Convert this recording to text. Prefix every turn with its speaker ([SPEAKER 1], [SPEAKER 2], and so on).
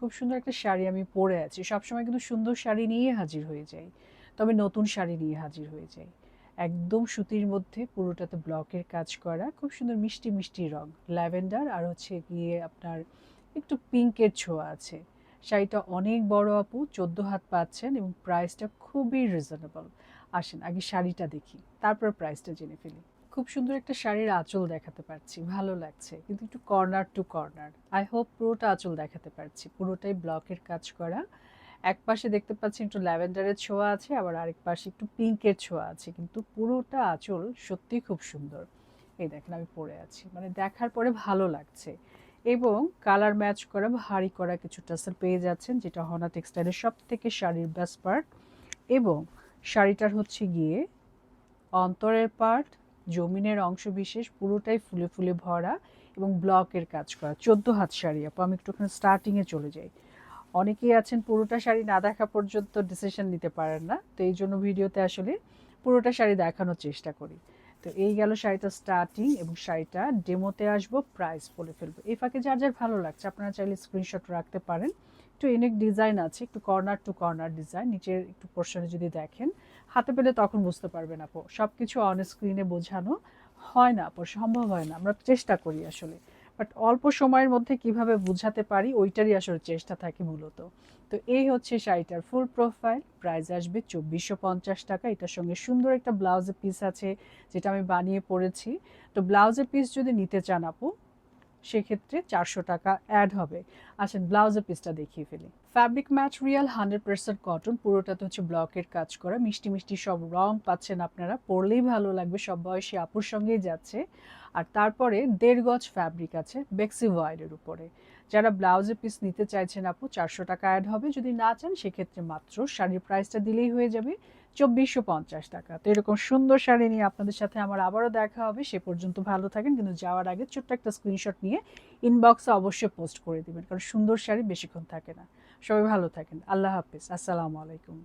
[SPEAKER 1] খুব সুন্দর একটা শাড়ি আমি পরে আছি। সবসময় কিন্তু সুন্দর শাড়ি নিয়ে হাজির হয়ে যাই। তবে নতুন শাড়ি নিয়ে হাজির হয়ে যাই। একদম সুতির মধ্যে পুরোটাতে ব্লকের কাজ করা, খুব সুন্দর মিষ্টি, মিষ্টি রং। ল্যাভেন্ডার আর হচ্ছে গিয়ে আপনার একটু পিঙ্কের ছোঁয়া আছে। শাড়িটা অনেক বড় আপু, ১৪ হাত পাচ্ছেন এবং প্রাইসটা খুবই রিজনেবল। আসেন আগে শাড়িটা দেখি, তারপর প্রাইসটা জেনে ফেলি। খুব সুন্দর একটা শাড়ির আঁচল দেখাতে পারছি, ভালো লাগছে, কিন্তু একটু corner to corner. I hope পুরোটা আঁচল দেখাতে পারছি, পুরোটাই ব্লকের কাজ করা। এক পাশে দেখতে পাচ্ছি একটু ল্যাভেন্ডারের ছোঁয়া আছে, আবার আরেক পাশে একটু পিঙ্কের ছোঁয়া আছে, কিন্তু পুরোটা আঁচল সত্যিই খুব সুন্দর। এই দেখেন আমি পরে আছি, মানে দেখার পরে ভালো লাগছে। এবং কালার ম্যাচ করা ভারী করা কিছু টাসেল পেয়ে যাচ্ছেন, যেটা হনা টেক্সটাইলের সব থেকে শাড়ির বেস্ট পার্ট। এবং শাড়িটার হচ্ছে গিয়ে অন্তরের পার্ট, জমিনের অংশ বিশেষ পুরোটাই ফুলে ফুলে ভরা এবং ব্লকের কাজ করা। ১৪ হাত শাড়ি আপু, আমি একটুখানি স্টার্টিংয়ে চলে যাই। অনেকেই আছেন পুরোটা শাড়ি না দেখা পর্যন্ত ডিসিশন নিতে পারেন না, তো এই জন্য ভিডিওতে আসলে পুরোটা শাড়ি দেখানোর চেষ্টা করি। তো এই গেল শাড়িটা স্টার্টিং, এবং শাড়িটা ডেমোতে আসবো, প্রাইস বলে ফেলবো। এই ফাঁকে যার যার ভালো লাগছে আপনারা চাইলে স্ক্রিনশট রাখতে পারেন। একটু ইউনিক ডিজাইন আছে, একটু কর্নার টু কর্নার ডিজাইন। নিচের একটু পোর্শনে যদি দেখেন, হাতে পেলে তখন বুঝতে পারবেন আপু। সব কিছু অন স্ক্রিনে বোঝানো হয় না আপু, সম্ভব হয় না, আমরা চেষ্টা করি আসলে। বাট অল্প সময়ের মধ্যে কিভাবে বুঝাতে পারি ওইটারই আসলে চেষ্টা থাকে মূলত। তো এই হচ্ছে শাড়িটার ফুল প্রোফাইল, প্রাইস আসবে ২৪৫০ টাকা। এটার সঙ্গে সুন্দর একটা ব্লাউজের পিস আছে, যেটা আমি বানিয়ে পরেছি। তো ব্লাউজের পিস যদি নিতে চান আপু, সেক্ষেত্রে ৪০০ টাকা অ্যাড হবে। আসেন ব্লাউজের পিসটা দেখিয়ে ফেলি। ফ্যাব্রিক ম্যাটেরিয়াল 100% কটন, পুরোটাতে হচ্ছে ব্লকের কাজ করা। মিষ্টি মিষ্টি সব রং পাচ্ছেন আপনারা, পরলেই ভালো লাগবে, সব বয়সী আপুর সঙ্গেই যাচ্ছে। আর তারপরে ১.৫ গজ ফ্যাব্রিক আছে বেক্সি ভয়েলের উপরে। যারা ব্লাউজের পিস নিতে চাইছেন আপু, ৪০০ টাকা অ্যাড হবে। যদি না চান সেক্ষেত্রে মাত্র শাড়ির প্রাইসটা দিলেই হয়ে যাবে ২৪৫০ টাকা। তো এরকম সুন্দর শাড়ি নিয়ে আপনাদের সাথে আমার আবারও দেখা হবে। সে পর্যন্ত ভালো থাকেন, কিন্তু যাওয়ার আগে ছোট্ট একটা স্ক্রিনশট নিয়ে ইনবক্সে অবশ্যই পোস্ট করে দিবেন, কারণ সুন্দর শাড়ি বেশিক্ষণ থাকে না। সবাই ভালো থাকেন, আল্লাহ হাফিজ, আসসালামু আলাইকুম।